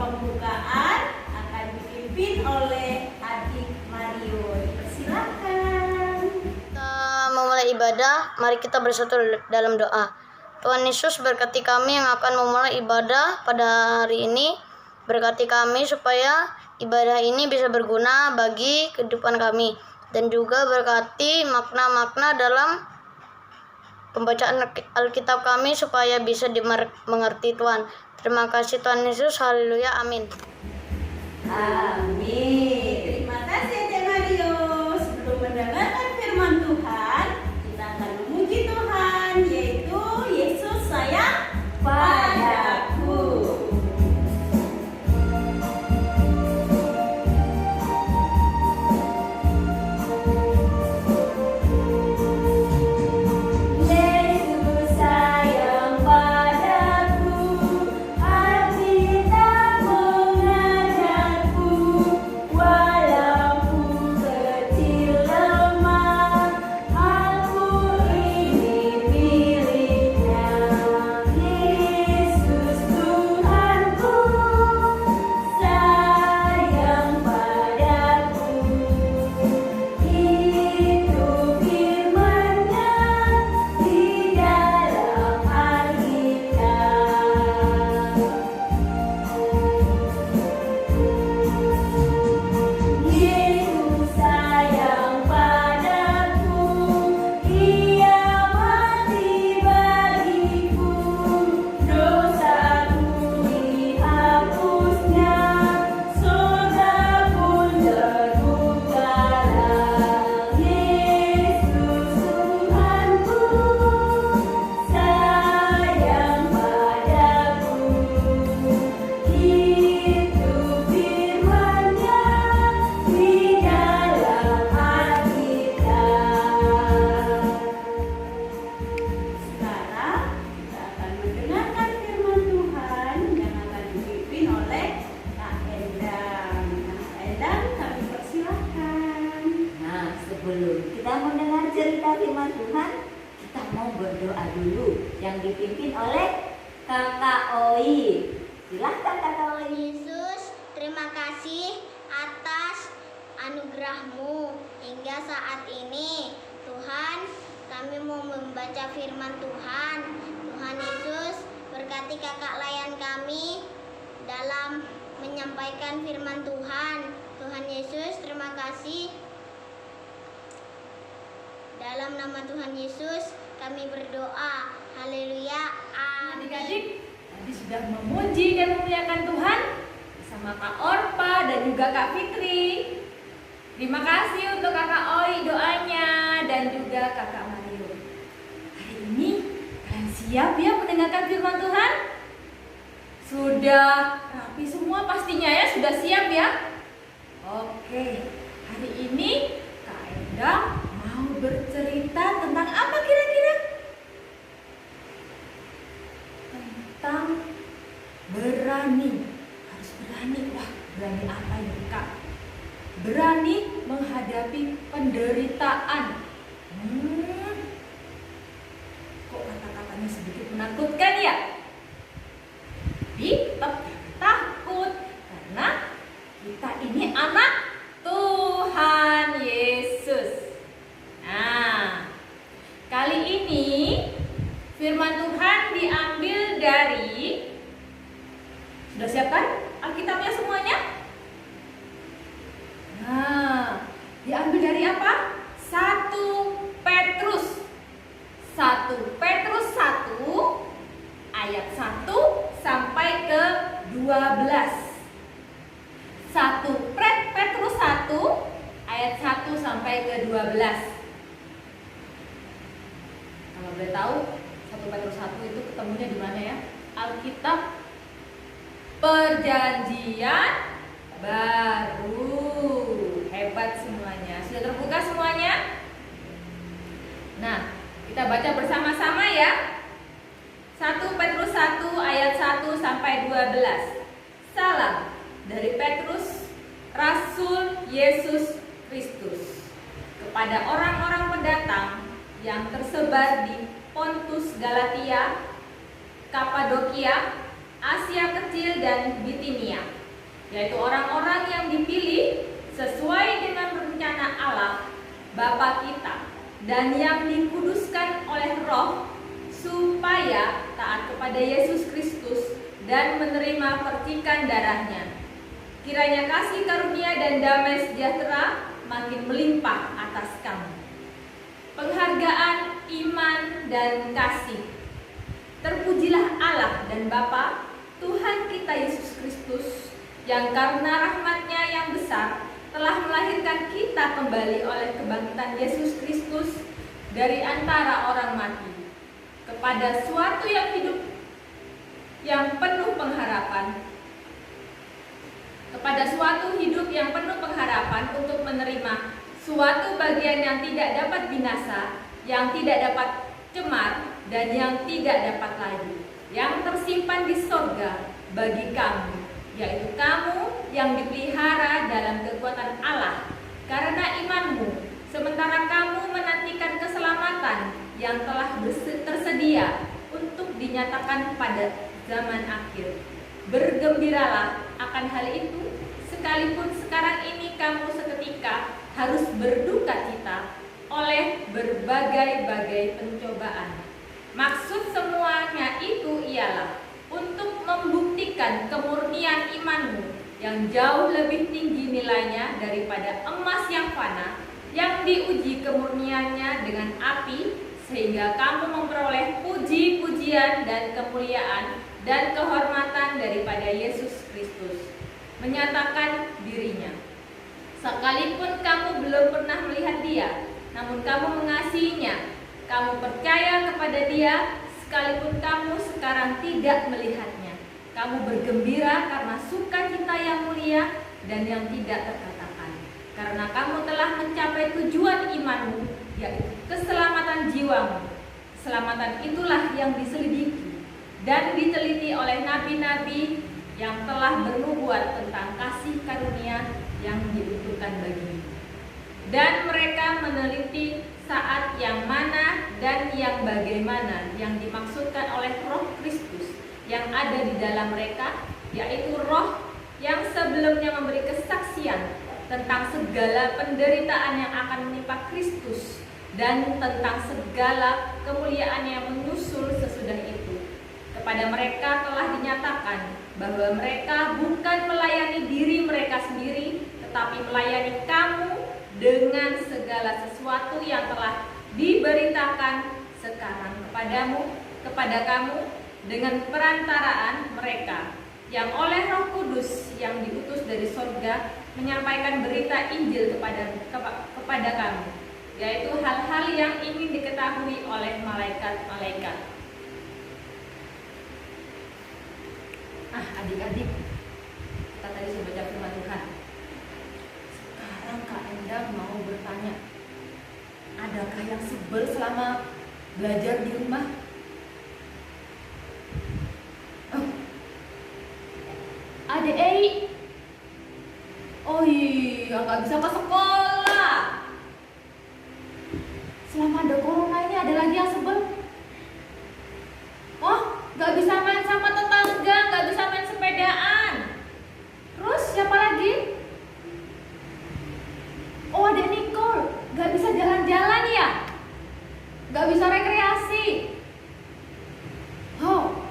pembukaan akan dipimpin oleh adik Mario. Silakan. Kita memulai ibadah, mari kita bersatu dalam doa. Tuhan Yesus, berkati kami yang akan memulai ibadah pada hari ini. Berkati kami supaya ibadah ini bisa berguna bagi kehidupan kami. Dan juga berkati makna-makna dalam pembacaan Alkitab kami supaya bisa dimengerti Tuhan. Terima kasih Tuhan Yesus, haleluya, amin. Amin. Terima kasih Adik Mario. Sebelum mendengarkan firman Tuhan, kita akan memuji Tuhan, yaitu Yesus sayang padaku. Yang dipimpin oleh Kakak Oi. Silahkan Kakak Oi. Yesus, terima kasih atas anugerah-Mu hingga saat ini. Tuhan, kami mau membaca firman Tuhan. Tuhan Yesus, berkati kakak layan kami dalam menyampaikan firman Tuhan. Tuhan Yesus, terima kasih. Dalam nama Tuhan Yesus, kami berdoa. Haleluya, amin. Adik-adik tadi sudah memuji dan memuliakan Tuhan bersama Kak Orpa dan juga Kak Fitri. Terima kasih untuk Kakak Oi doanya dan juga Kakak Mario. Hari ini kalian siap ya mendengarkan firman Tuhan? Sudah rapi semua pastinya ya, sudah siap ya? Oke, hari ini Kak Enda mau bercerita tentang apa kira-kira? Tentang berani. Harus berani. Wah, berani apa ini Kak? Berani menghadapi penderitaan. Kok kata-katanya sedikit menakutkan ya? Tapi tetap jangan takut, karena kita ini anak Tuhan Yesus. Nah, kali ini firman Tuhan diambil dari, sudah siapkan Alkitabnya semuanya? Nah, diambil dari apa? 1 Petrus 1 ayat 1 sampai ke 12. 1 Petrus 1 ayat 1 sampai ke 12. Kalau boleh tahu 1 Petrus 1 itu ketemunya di mana ya? Alkitab Perjanjian Baru. Hebat semuanya. Sudah terbuka semuanya? Nah, kita baca bersama-sama ya. 1 Petrus 1 ayat 1 sampai 12. Salam dari Petrus, Rasul Yesus Kristus, kepada orang-orang pendatang yang tersebar di Pontus, Galatia, Kapadokia, Asia Kecil dan Bitinia, yaitu orang-orang yang dipilih sesuai dengan rencana Allah Bapa kita dan yang dikuduskan oleh Roh supaya taat kepada Yesus Kristus dan menerima percikan darahnya. Kiranya kasih karunia dan damai sejahtera makin melimpah atas kamu. Penghargaan, iman, dan kasih. Terpujilah Allah dan Bapa Tuhan kita Yesus Kristus, yang karena rahmat-Nya yang besar telah melahirkan kita kembali oleh kebangkitan Yesus Kristus dari antara orang mati kepada suatu yang hidup yang penuh pengharapan, untuk menerima suatu bagian yang tidak dapat binasa, yang tidak dapat cemar, dan yang tidak dapat layu, yang tersimpan di sorga bagi kamu, yaitu kamu yang dipelihara dalam kekuatan Allah karena imanmu, sementara kamu menantikan keselamatan yang telah tersedia untuk dinyatakan pada zaman akhir. Bergembiralah akan hal itu, sekalipun sekarang ini kamu seketika harus berduka cita oleh berbagai-bagai pencobaan. Maksud semuanya itu ialah untuk membuktikan kemurnian imanmu yang jauh lebih tinggi nilainya daripada emas yang fana, yang diuji kemurniannya dengan api, sehingga kamu memperoleh puji-pujian dan kemuliaan dan kehormatan daripada Yesus Kristus, menyatakan dirinya. Sekalipun kamu belum pernah melihat Dia, namun kamu mengasihinya. Kamu percaya kepada Dia, sekalipun kamu sekarang tidak melihatnya. Kamu bergembira karena sukacita yang mulia dan yang tidak terkatakan, karena kamu telah mencapai tujuan imanmu, yaitu keselamatan jiwamu. Keselamatan itulah yang diselidiki dan diteliti oleh nabi-nabi yang telah bernubuat tentang kasih karunia yang dibutuhkan bagimu. Dan mereka meneliti saat yang mana dan yang bagaimana yang dimaksudkan oleh Roh Kristus yang ada di dalam mereka, yaitu Roh yang sebelumnya memberi kesaksian tentang segala penderitaan yang akan menimpa Kristus dan tentang segala kemuliaan yang menyusul sesudah itu. Kepada mereka telah dinyatakan bahwa mereka bukan melayani diri mereka sendiri, tetapi melayani kamu dengan segala sesuatu yang telah diberitakan sekarang kepada kamu dengan perantaraan mereka yang oleh Roh Kudus yang diutus dari sorga menyampaikan berita Injil kepada kamu, yaitu hal-hal yang ingin diketahui oleh malaikat-malaikat. Adik-adik, kita tadi sudah baca firman Tuhan. Sekarang Kak Endang mau bertanya, adakah yang sebel selama belajar di rumah? Adik Ei, oh iya, nggak bisa ke sekolah. Selama ada corona ini ada lagi yang sebel. Oh, nggak bisa main sama tetangga, nggak bisa main sepedaan. Terus siapa lagi? Oh, adik Nicole, nggak bisa jalan-jalan ya? Nggak bisa rekreasi. Oh,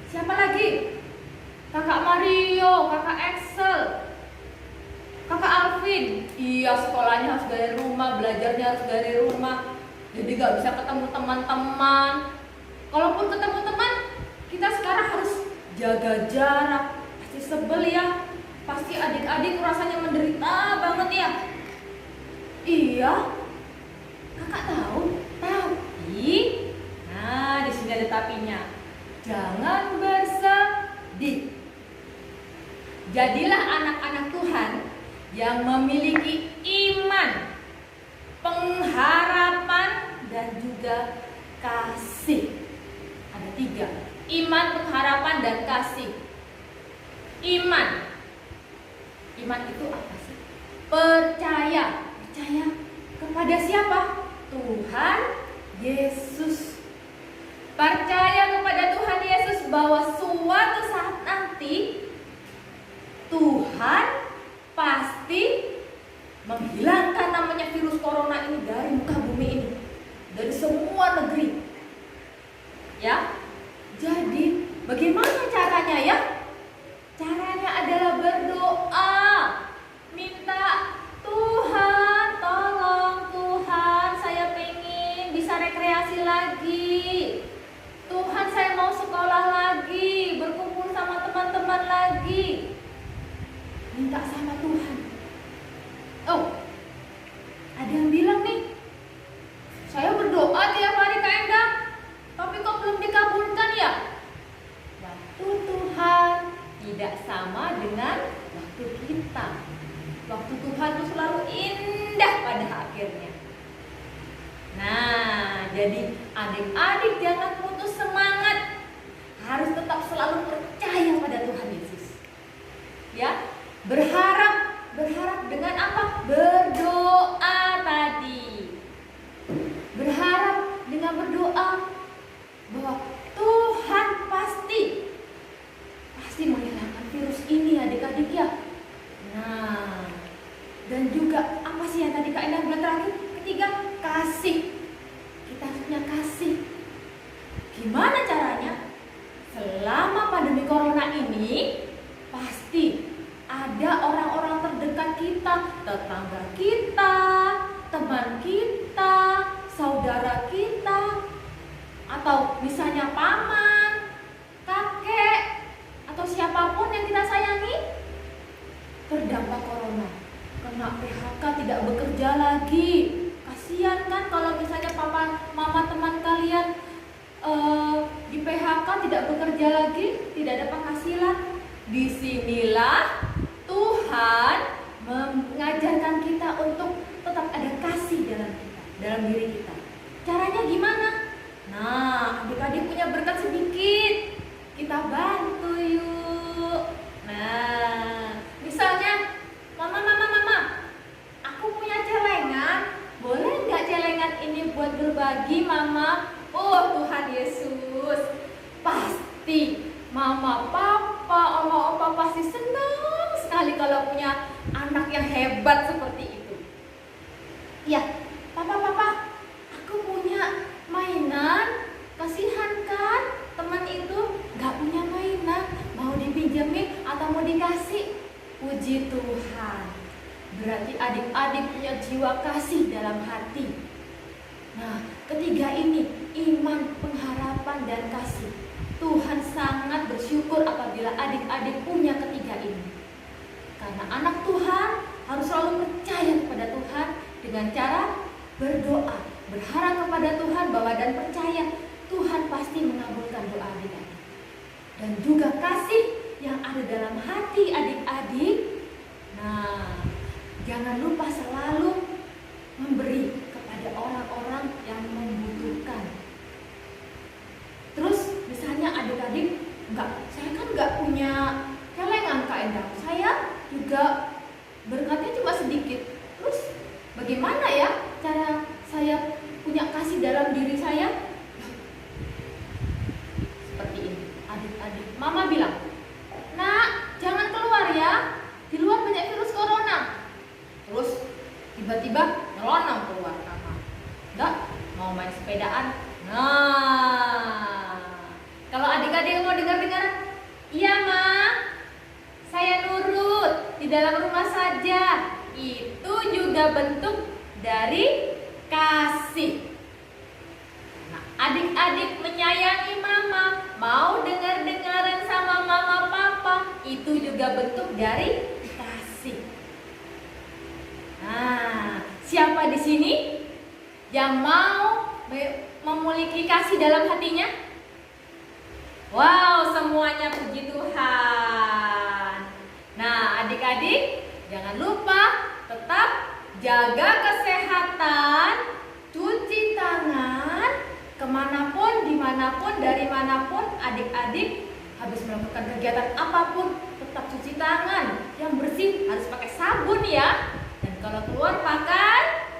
siapa lagi? Kakak Mario, kakak Excel, kakak Alvin. Iya, sekolahnya harus dari rumah, belajarnya harus dari rumah. Jadi gak bisa ketemu teman-teman. Kalaupun ketemu teman, kita sekarang harus jaga jarak. Pasti sebel ya. Pasti adik-adik rasanya menderita banget ya. Iya, kakak tahu. Tapi, nah di sini ada tapinya. Jangan bersedih. Jadilah anak-anak Tuhan yang memiliki iman, pengharapan, dan juga kasih. Ada 3, iman, pengharapan, dan kasih. Iman itu apa sih? Percaya kepada siapa? Tuhan Yesus. Percaya kepada Tuhan Yesus bahwa suatu saat Tuhan pasti menghilangkan namanya virus corona ini dari muka bumi ini, dari semua negeri. Ya. Jadi, bagaimana caranya ya? Caranya adalah berdoa. Minta, Tuhan, tolong Tuhan, saya pengen bisa rekreasi lagi. Tuhan, saya mau sekolah lagi, berkumpul sama teman-teman lagi. Minta sama Tuhan. Oh, ada yang bilang nih, saya berdoa tiap hari Kak Endang, tapi kok belum dikabulkan ya? Waktu Tuhan tidak sama dengan waktu kita. Waktu Tuhan itu selalu indah pada akhirnya. Nah, jadi adik-adik jangan putus semangat. Harus tetap selalu percaya pada Tuhan Yesus. Ya, berharap dengan apa? Berdoa tadi. Berharap dengan berdoa bahwa Tuhan pasti menghilangkan virus ini adik-adik ya. Nah, dan juga apa sih yang tadi Kak Endang bilang terakhir? Ketiga, kasih. Kita harus punya kasih. Gimana caranya? Selama pandemi corona ini pasti ada orang-orang terdekat kita, tetangga kita, teman kita, saudara kita, atau misalnya paman, kakek, atau siapapun yang kita sayangi terdampak corona, kena PHK, tidak bekerja lagi. Kasihan kan kalau misalnya papa, mama teman kalian di PHK, tidak bekerja lagi, tidak ada penghasilan. Disinilah Tuhan mengajarkan kita untuk tetap ada kasih dalam diri kita. Caranya gimana? Nah, adik-adik punya berkat sedikit, kita bantu yuk. Nah, misalnya, mama, aku punya celengan, boleh nggak celengan ini buat berbagi, mama? Oh Tuhan Yesus, pasti mama, papa, oma, opa pasti senang sekali kalau punya anak yang hebat seperti itu. Ya, papa, aku punya mainan, kasihan kan teman itu nggak punya mainan, mau dipinjemin atau mau dikasih. Puji Tuhan, berarti adik-adik punya jiwa kasih dalam hati. Nah, ketiga ini, iman, pengharapan, dan kasih. Tuhan sangat bersyukur apabila adik-adik punya ketiga ini. Karena anak Tuhan harus selalu percaya kepada Tuhan dengan cara berdoa, berharap kepada Tuhan bahwa dan percaya Tuhan pasti mengabulkan doa adik-adik. Dan juga kasih yang ada dalam hati adik-adik. Nah, jangan lupa selalu memberi kepada orang-orang yang membutuhkan. Terus misalnya adik-adik saya kan nggak punya celengan Kak Endang, saya juga berkatnya cuma sedikit. Terus bagaimana ya cara saya punya kasih dalam diri saya? Seperti ini, adik-adik. Mama bilang, nak, jangan keluar ya, di luar banyak virus corona. Terus tiba-tiba nyelonong keluar kamar, enggak mau main sepedaan. Nah, kalau adik-adik mau dengar-dengar, iya ma, saya nurut di dalam rumah saja. Itu juga bentuk dari kasih. Nah, adik-adik menyayangi mama, mau dengar-dengaran sama mama papa, itu juga bentuk dari kasih. Nah, siapa di sini yang mau memiliki kasih dalam hatinya? Wow, semuanya, puji Tuhan. Nah, adik-adik jangan lupa tetap jaga kesehatan, cuci tangan, kemanapun, dimanapun, dari manapun adik-adik habis melakukan kegiatan apapun, tetap cuci tangan yang bersih, harus pakai sabun ya. Dan kalau keluar pakai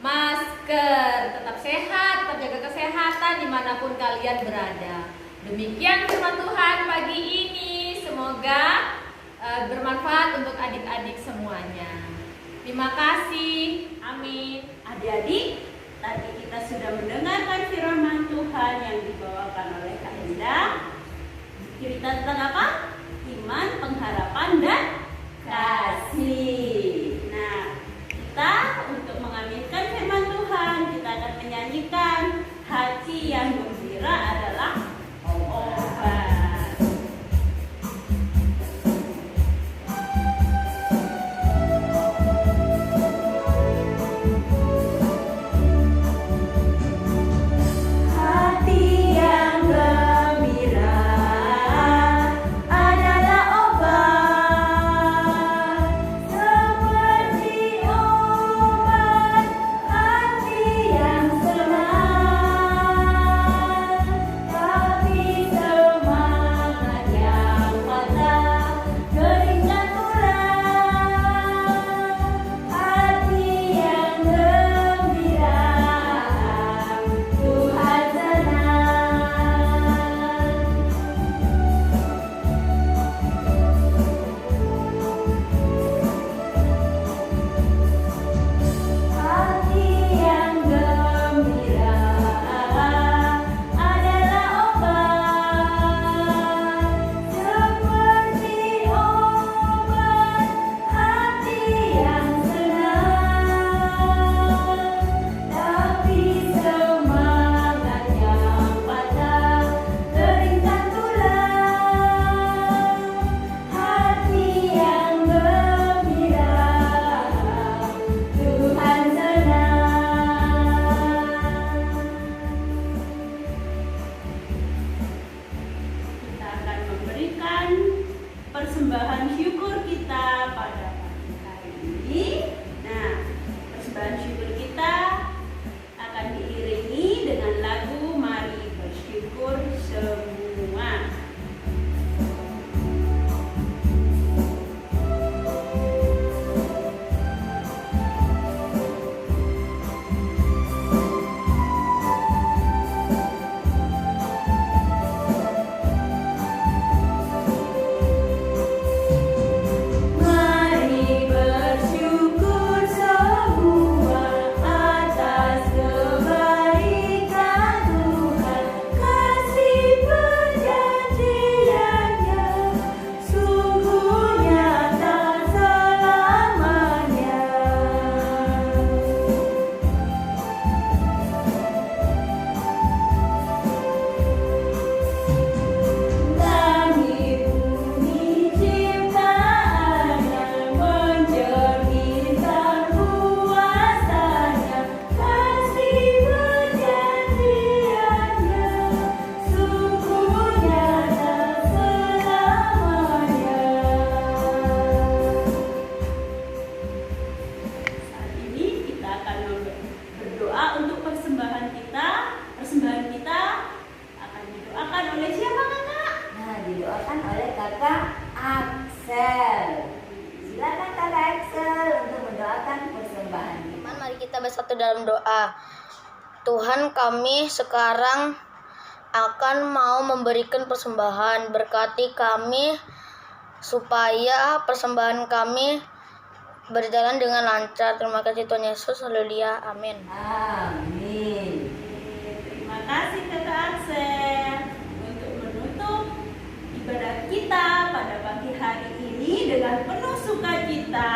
masker. Tetap sehat, tetap jaga kesehatan dimanapun kalian berada. Demikian firman Tuhan pagi ini. semoga bermanfaat untuk adik-adik semuanya. Terima kasih. Amin. Adik-adik, tadi kita sudah mendengarkan firman Tuhan yang dibawakan oleh Kak Indah. Cerita tentang apa? Iman, pengharapan, dan kasih. Nah, kita untuk mengaminkan firman Tuhan, kita akan menyanyikan hati yang gembira adalah obat. Hati yang gembira adalah obat, seperti obat hati yang senang. Tapi semangat yang patah keringkan tulang. Hati yang gembira Tuhan Hati yang gembira adalah obat, seperti obat hati yang senang. Tapi semangat yang patah keringkan tulang. Hati yang gembira Tuhan senang. Kita akan memberikan persembahan syukur kita pada pagi hari ini. Nah, persembahan syukur kita akan diiringi dengan lagu Mari Bersyukur Semua. Mari bersyukur semua atas kebaikan Tuhan, kasih perjanjiannya sungguh nyata selamanya. Langit bumi ciptaannya mencerminkan kuasanya, kasih perjanjiannya sungguh nyata selamanya. Saat ini kita akan berdoa untuk persembahan kita. Persembahan kita akan didoakan oleh siapa, Kakak? Nah, didoakan oleh Kakak Axel. Silakan Kakak Axel untuk mendoakan persembahan kita. Teman, mari kita bersatu dalam doa. Tuhan, kami sekarang akan mau memberikan persembahan. Berkati kami supaya persembahan kami berjalan dengan lancar. Terima kasih Tuhan Yesus. Haleluya. Amin. Amin. Terima kasih Kakak Aksen. Untuk menutup ibadah kita pada pagi hari ini dengan penuh sukacita,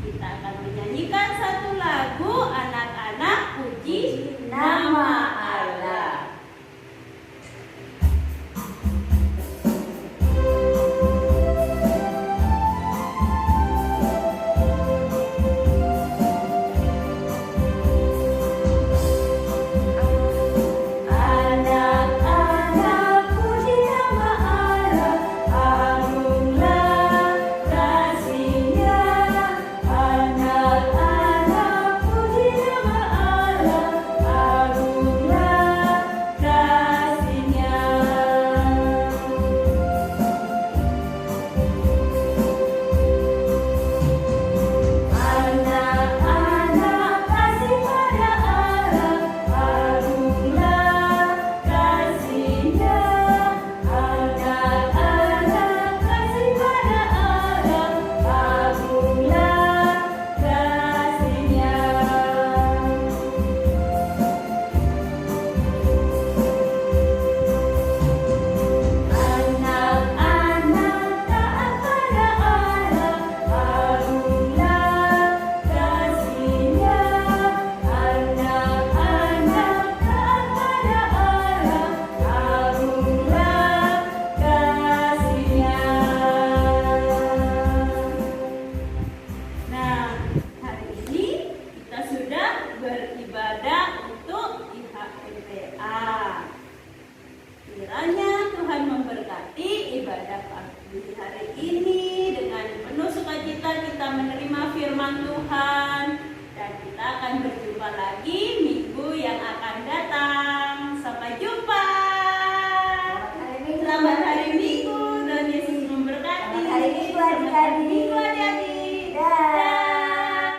kita akan menyanyikan satu lagu anak-anak puji nama